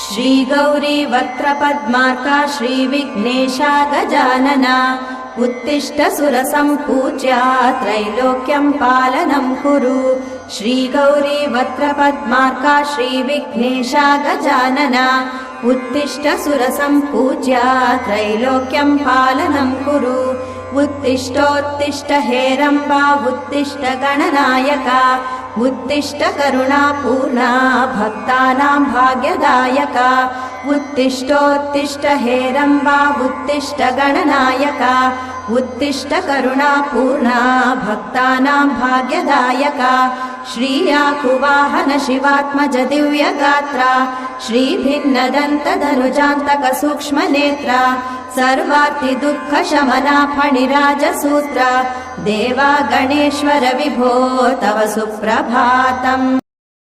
श्री गौरी वक्त्रपद्मार्का श्रीविघ्नेशा गजानना उत्तिष्ठ सुरसम्पूज्या त्रैलोक्यं पालनं कुरु। श्री गौरी वक्त्रपद्मार्का श्रीविघ्नेशा गजानना उत्तिष्ठ सुरसम्पूज्या त्रैलोक्यं पालनं कुरु। उत्तिष्ठोत्तिष्ठ हेरम्बा उत्तिष्ठ गणनायका उत्तिष्ठ करुणापूर्णा भक्तानां भाग्यदायका। उत्तिष्ठोत्तिष्ठ हेरम्बा उत्तिष्ठ गणनायका उत्तिष्ठ करुणापूर्णा भक्तानां भाग्यदायका। श्रीयाकुवाहन शिवात्मज दिव्यगात्रा श्रीभिन्नदन्तधनुजान्तक सूक्ष्मनेत्रा सर्वार्ति दुःख शमना फणिराजसूत्रा देवा गणेश्वर विभो तव सुप्रभातम्।